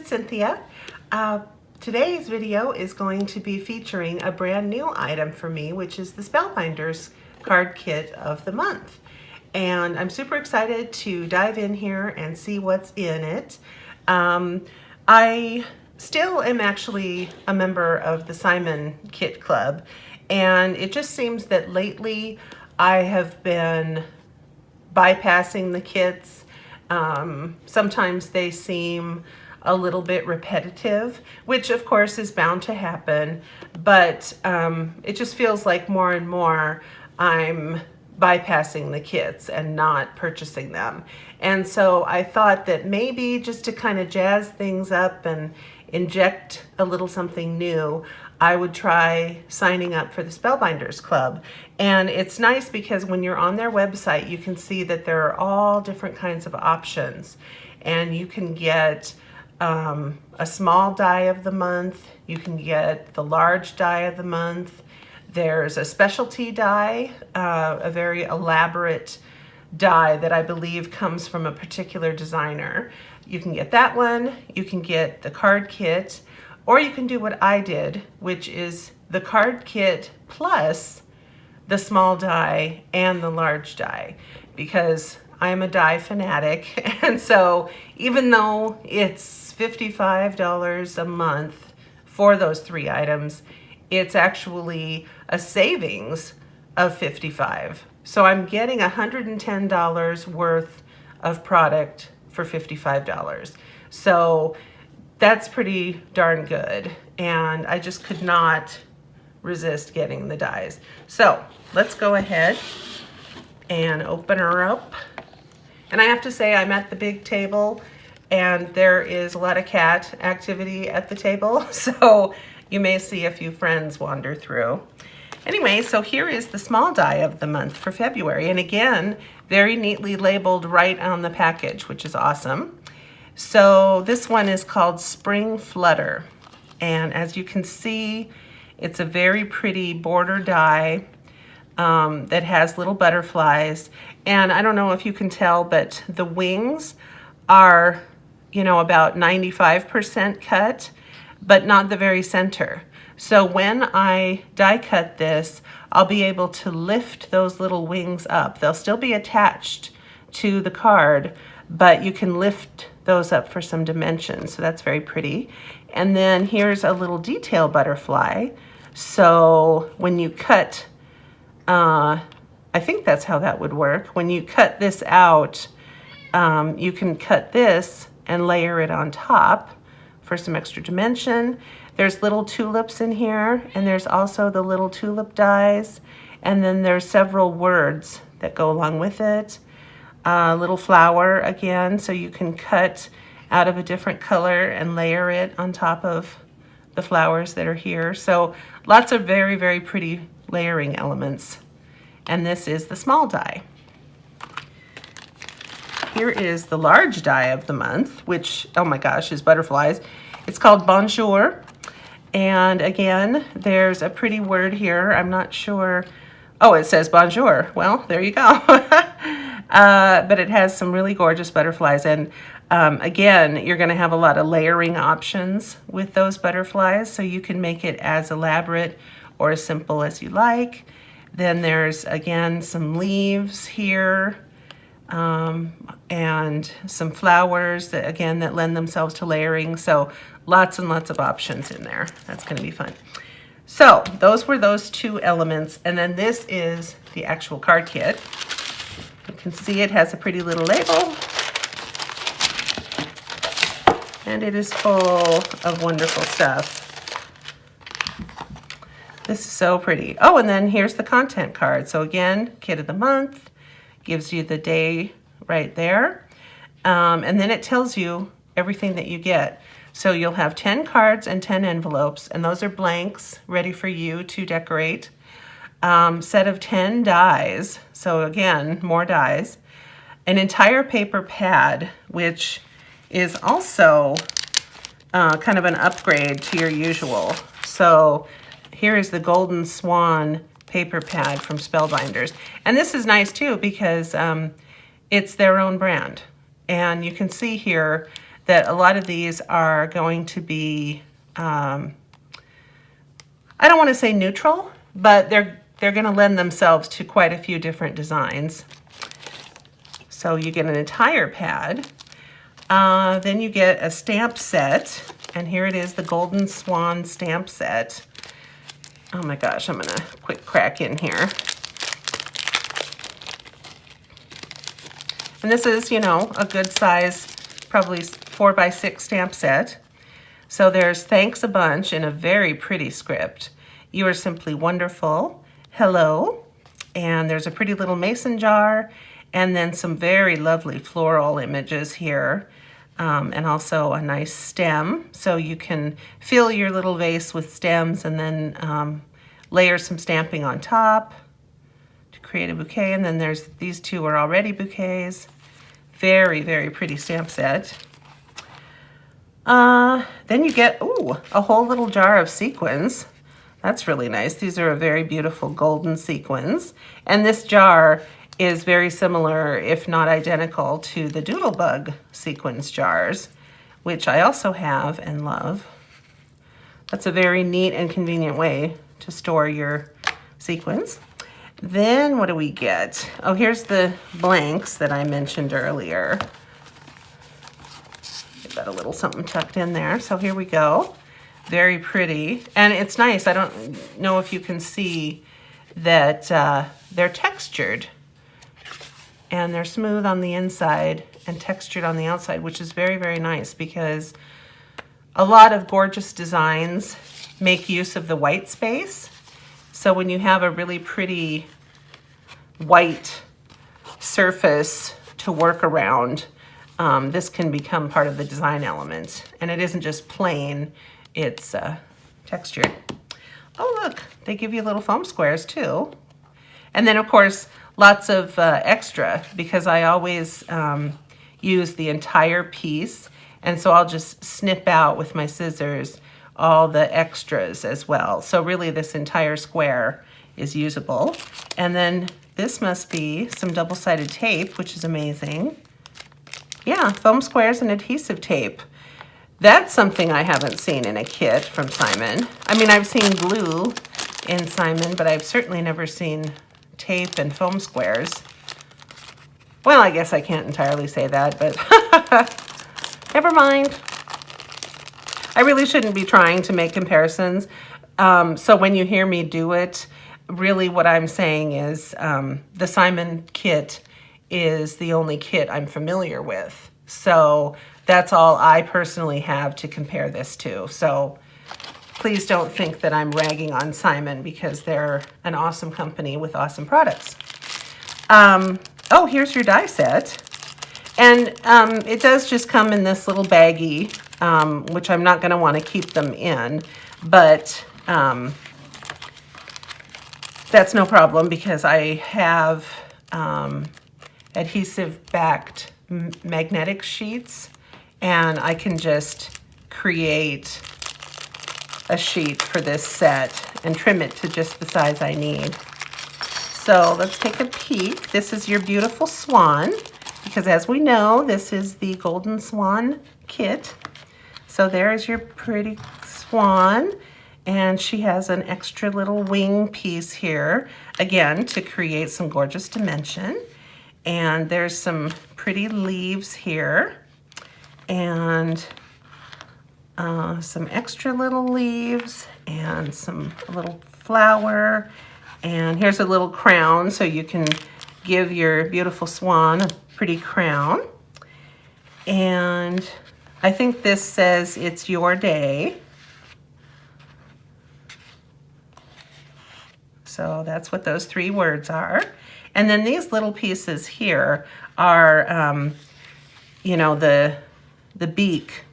it's Cynthia. Today's video is going to be featuring a brand new item for me, which is the Spellbinders card kit of the month. And I'm super excited to dive in here and see what's in it. I still am actually a member of the Simon Kit Club, and it just seems that lately I have been bypassing the kits. Sometimes they seem a little bit repetitive, which of course is bound to happen, but it just feels like more and more I'm bypassing the kits and not purchasing them. And so I thought that maybe just to kind of jazz things up and inject a little something new, I would try signing up for the Spellbinders Club. And it's nice because when you're on their website, you can see that there are all different kinds of options. And you can get a small die of the month, you can get the large die of the month. There's a specialty die, a very elaborate die that I believe comes from a particular designer. You can get that one, you can get the card kit, or you can do what I did, which is the card kit plus the small die and the large die, because I'm a die fanatic. And so even though it's $55 a month for those three items, it's actually a savings of $55. So I'm getting $110 worth of product for $55. So that's pretty darn good. And I just could not resist getting the dies. So let's go ahead and open her up. And I have to say, I'm at the big table and there is a lot of cat activity at the table. So you may see a few friends wander through. Anyway, so here is the small die of the month for February. And again, very neatly labeled right on the package, which is awesome. So this one is called Spring Flutter. And as you can see, it's a very pretty border die that has little butterflies. And I don't know if you can tell, but the wings are, about 95% cut, but not the very center. So when I die cut this, I'll be able to lift those little wings up. They'll still be attached to the card, but you can lift those up for some dimension. So that's very pretty. And then here's a little detail butterfly. So when you cut, I think that's how that would work. When you cut this out, you can cut this and layer it on top for some extra dimension. There's little tulips in here, and there's also the little tulip dies, and then there's several words that go along with it. Little flower again, so you can cut out of a different color and layer it on top of the flowers that are here. So lots of very, very pretty layering elements. And this is the small die. Here is the large die of the month, which, oh my gosh, is butterflies. It's called Bonjour. And again, there's a pretty word here. I'm not sure. Oh, it says Bonjour. Well, there you go. But it has some really gorgeous butterflies. And again, you're going to have a lot of layering options with those butterflies. So you can make it as elaborate or as simple as you like. Then there's, again, some leaves here. And some flowers that, again, that lend themselves to layering. So lots and lots of options in there. That's going to be fun. So those were those two elements. And then this is the actual card kit. You can see it has a pretty little label. And it is full of wonderful stuff. This is so pretty. Oh, and then here's the content card. So again, kit of the month. Gives you the day right there. And then it tells you everything that you get. So you'll have 10 cards and 10 envelopes, and those are blanks ready for you to decorate. Set of 10 dies. So again, more dies. An entire paper pad, which is also kind of an upgrade to your usual. So here is the Golden Swan paper pad from Spellbinders. And this is nice too because it's their own brand. And you can see here that a lot of these are going to be, I don't want to say neutral, but they're going to lend themselves to quite a few different designs. So you get an entire pad. Then you get a stamp set, and here it is, the Golden Swan stamp set. Oh my gosh, I'm gonna quick crack in here. And this is, you know, a good size, probably 4x6 stamp set. So there's thanks a bunch in a very pretty script. You are simply wonderful. Hello. And there's a pretty little mason jar, and then some very lovely floral images here. And also a nice stem, so you can fill your little vase with stems and then layer some stamping on top to create a bouquet. And then there's these two are already bouquets. Very, very pretty stamp set. Then you get, ooh, a whole little jar of sequins. That's really nice. These are a very beautiful golden sequins. And this jar is very similar, if not identical, to the Doodlebug sequins jars, which I also have and love. That's a very neat and convenient way to store your sequins. Then what do we get? Oh, here's the blanks that I mentioned earlier. I've got a little something tucked in there. So here we go. Very pretty. And it's nice. I don't know if you can see that they're textured. And they're smooth on the inside and textured on the outside, which is very, very nice because a lot of gorgeous designs make use of the white space. So when you have a really pretty white surface to work around, this can become part of the design element. And it isn't just plain, it's textured. Oh, look, they give you little foam squares too. And then, of course, lots of extra, because I always use the entire piece, and so I'll just snip out with my scissors all the extras as well. So really this entire square is usable. And then this must be some double-sided tape, which is amazing. Yeah, foam squares and adhesive tape. That's something I haven't seen in a kit from Simon. I mean, I've seen glue in Simon, but I've certainly never seen tape and foam squares. Well, I guess I can't entirely say that, but never mind. I really shouldn't be trying to make comparisons. So when you hear me do it, really what I'm saying is the Simon kit is the only kit I'm familiar with. So that's all I personally have to compare this to. So please don't think that I'm ragging on Simon, because they're an awesome company with awesome products. Oh, here's your die set. And it does just come in this little baggie, which I'm not going to want to keep them in. But that's no problem, because I have adhesive-backed magnetic sheets, and I can just create a sheet for this set and trim it to just the size I need. So let's take a peek. This is your beautiful swan, because as we know, this is the Golden Swan kit. So there's your pretty swan, and she has an extra little wing piece here, again, to create some gorgeous dimension. And there's some pretty leaves here, and some extra little leaves, and some little flower, and here's a little crown, so you can give your beautiful swan a pretty crown. And I think this says it's your day. So that's what those 3 words are. And then these little pieces here are, you know, the beak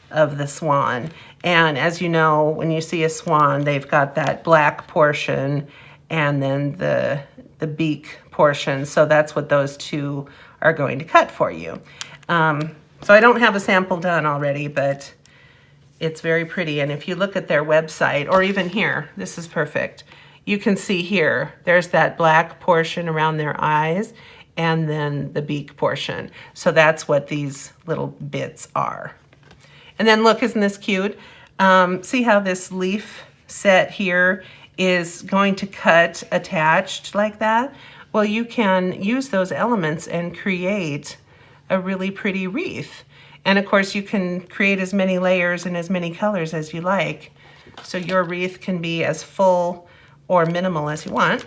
of the swan. And as you know, when you see a swan, they've got that black portion and then the beak portion. So that's what those 2 are going to cut for you. So I don't have a sample done already, but it's very pretty. And if you look at their website, or even here, this is perfect. You can see here, there's that black portion around their eyes, and then the beak portion. So that's what these little bits are. And then look, isn't this cute? See how this leaf set here is going to cut attached like that? Well, you can use those elements and create a really pretty wreath. And of course you can create as many layers and as many colors as you like. So your wreath can be as full or minimal as you want.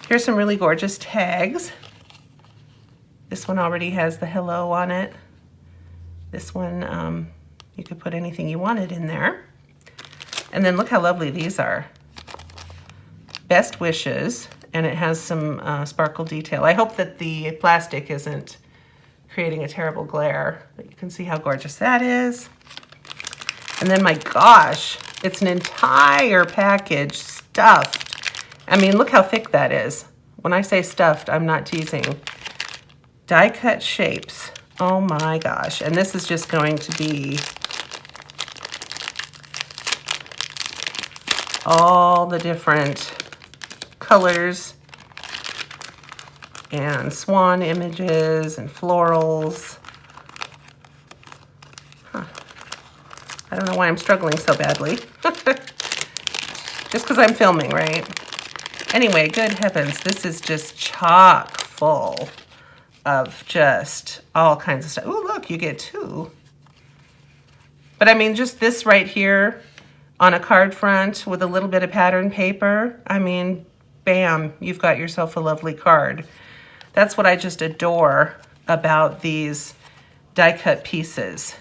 Here's some really gorgeous tags. This one already has the hello on it. This one, you could put anything you wanted in there. And then look how lovely these are. Best wishes, and it has some sparkle detail. I hope that the plastic isn't creating a terrible glare, but you can see how gorgeous that is. And then my gosh, it's an entire package stuffed. I mean, look how thick that is. When I say stuffed, I'm not teasing. Die cut shapes. Oh my gosh. And this is just going to be all the different colors and swan images and florals. Huh. I don't know why I'm struggling so badly. Just because I'm filming, right? Anyway, good heavens, this is just chock full of just all kinds of stuff. Oh, look, you get two. But I mean, just this right here on a card front with a little bit of pattern paper, I mean, bam, you've got yourself a lovely card. That's what I just adore about these die cut pieces.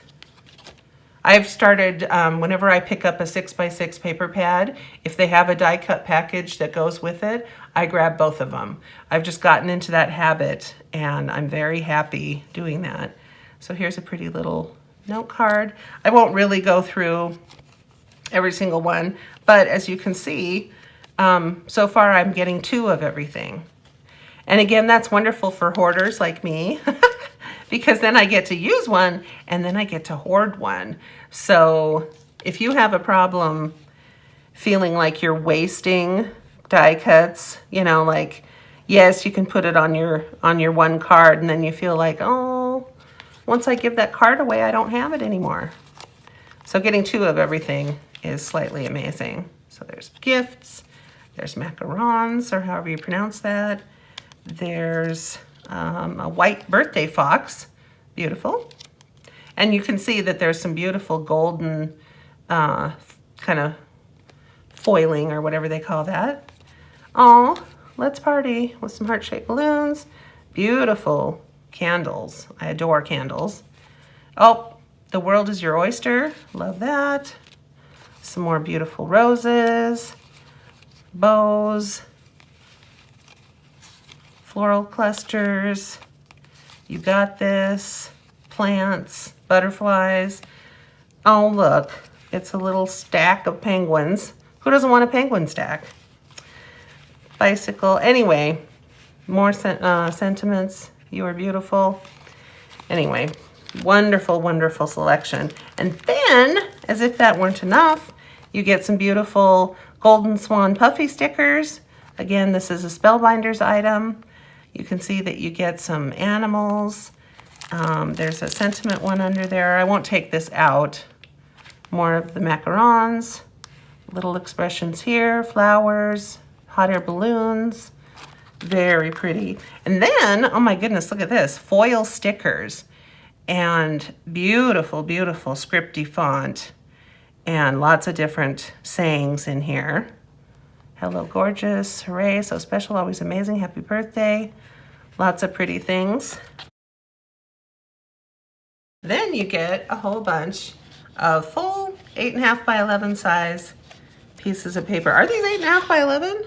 I've started, whenever I pick up a 6x6 paper pad, if they have a die cut package that goes with it, I grab both of them. I've just gotten into that habit and I'm very happy doing that. So here's a pretty little note card. I won't really go through every single one, but as you can see, so far I'm getting 2 of everything. And again, that's wonderful for hoarders like me because then I get to use one and then I get to hoard one. So if you have a problem feeling like you're wasting die cuts, you know, like, yes, you can put it on your one card and then you feel like, oh, once I give that card away, I don't have it anymore. So getting 2 of everything is slightly amazing. So there's gifts, there's macarons, or however you pronounce that. There's a white birthday fox, beautiful. And you can see that there's some beautiful golden kind of foiling or whatever they call that. Oh, let's party with some heart-shaped balloons. Beautiful candles. I adore candles. Oh, the world is your oyster. Love that. Some more beautiful roses, bows, floral clusters. You got this. Plants, butterflies. Oh, look, it's a little stack of penguins. Who doesn't want a penguin stack? Bicycle. Anyway, more sentiments. You are beautiful. Anyway, wonderful, wonderful selection. And then, as if that weren't enough, you get some beautiful Golden Swan puffy stickers. Again, this is a Spellbinders item. You can see that you get some animals. There's a sentiment one under there. I won't take this out. More of the macarons, little expressions here, flowers, hot air balloons. Very pretty. And then, oh my goodness, look at this, foil stickers and beautiful, beautiful scripty font and lots of different sayings in here. Hello, gorgeous, hooray, so special, always amazing, happy birthday. Lots of pretty things. Then you get a whole bunch of full 8.5 by 11 size pieces of paper. Are these 8.5 by 11?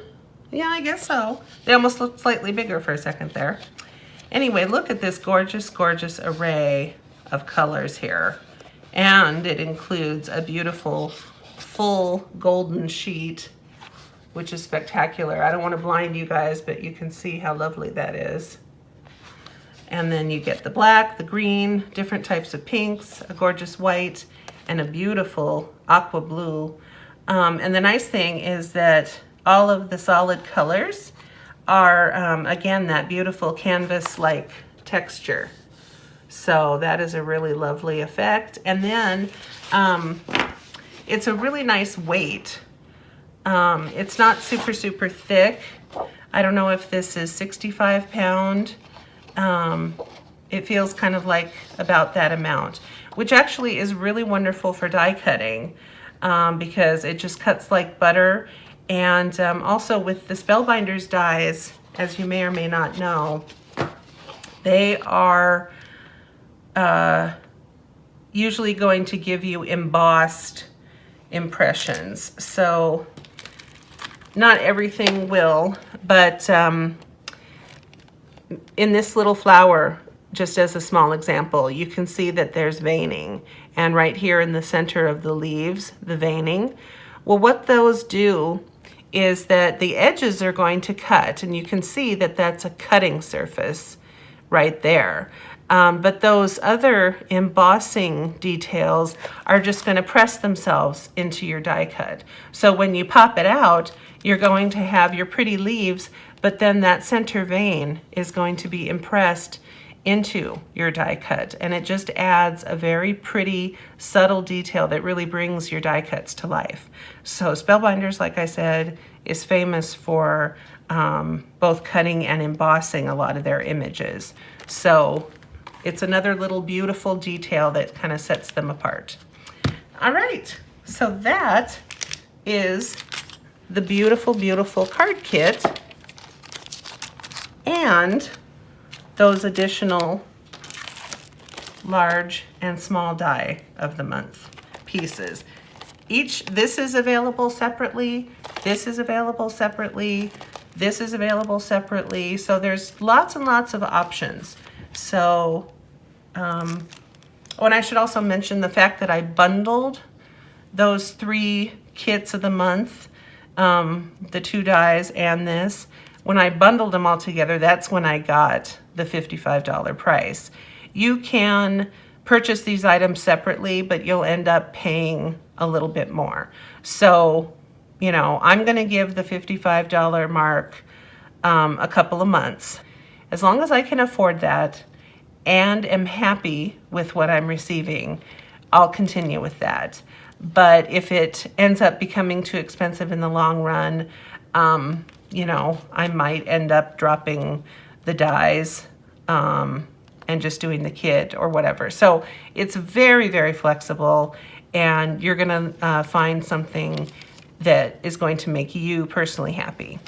Yeah, I guess so. They almost looked slightly bigger for a second there. Anyway, look at this gorgeous, gorgeous array of colors here. And it includes a beautiful full golden sheet, which is spectacular. I don't want to blind you guys, but you can see how lovely that is. And then you get the black, the green, different types of pinks, a gorgeous white, and a beautiful aqua blue. And the nice thing is that all of the solid colors are, again, that beautiful canvas-like texture. So that is a really lovely effect. And then it's a really nice weight. It's not super, super thick. I don't know if this is 65 pound. It feels kind of like about that amount, which actually is really wonderful for die cutting because it just cuts like butter. And also with the Spellbinders dies, as you may or may not know, they are usually going to give you embossed impressions. So not everything will, but in this little flower, just as a small example, you can see that there's veining. And right here in the center of the leaves, the veining. Well, what those do is that the edges are going to cut, and you can see that that's a cutting surface right there. But those other embossing details are just going to press themselves into your die cut. So when you pop it out, you're going to have your pretty leaves, but then that center vein is going to be impressed into your die cut, and it just adds a very pretty, subtle detail that really brings your die cuts to life. So Spellbinders, like I said, is famous for both cutting and embossing a lot of their images. So it's another little beautiful detail that kind of sets them apart. All right, so that is the beautiful, beautiful card kit and those additional large and small die of the month pieces. This is available separately, this is available separately, this is available separately, so there's lots and lots of options. So, and I should also mention the fact that I bundled those 3 kits of the month, the 2 dies and this. When I bundled them all together, that's when I got the $55 price. You can purchase these items separately, but you'll end up paying a little bit more. So, you know, I'm gonna give the $55 mark a couple of months. As long as I can afford that and am happy with what I'm receiving, I'll continue with that. But if it ends up becoming too expensive in the long run, you know, I might end up dropping the dies and just doing the kit or whatever. So it's very, very flexible, and you're gonna find something that is going to make you personally happy.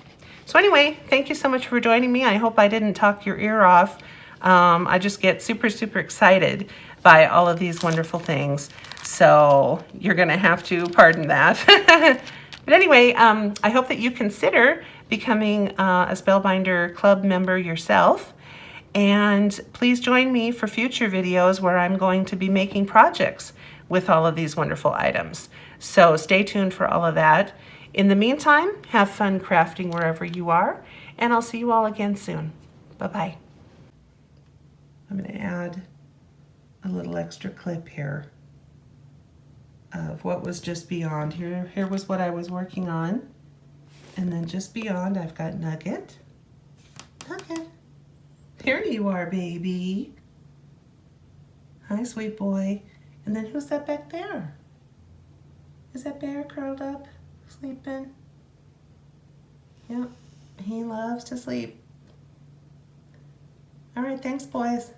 So anyway, thank you so much for joining me. I hope I didn't talk your ear off. I just get super, super excited by all of these wonderful things. So you're gonna have to pardon that. But anyway, I hope that you consider becoming a Spellbinder Club member yourself. And please join me for future videos where I'm going to be making projects with all of these wonderful items. So stay tuned for all of that. In the meantime, have fun crafting wherever you are, and I'll see you all again soon. Bye-bye. I'm going to add a little extra clip here of what was just beyond. Here was what I was working on. And then just beyond, I've got Nugget. Nugget. Here you are, baby. Hi, sweet boy. And then who's that back there? Is that bear curled up, sleeping? Yep, he loves to sleep. All right, thanks, boys.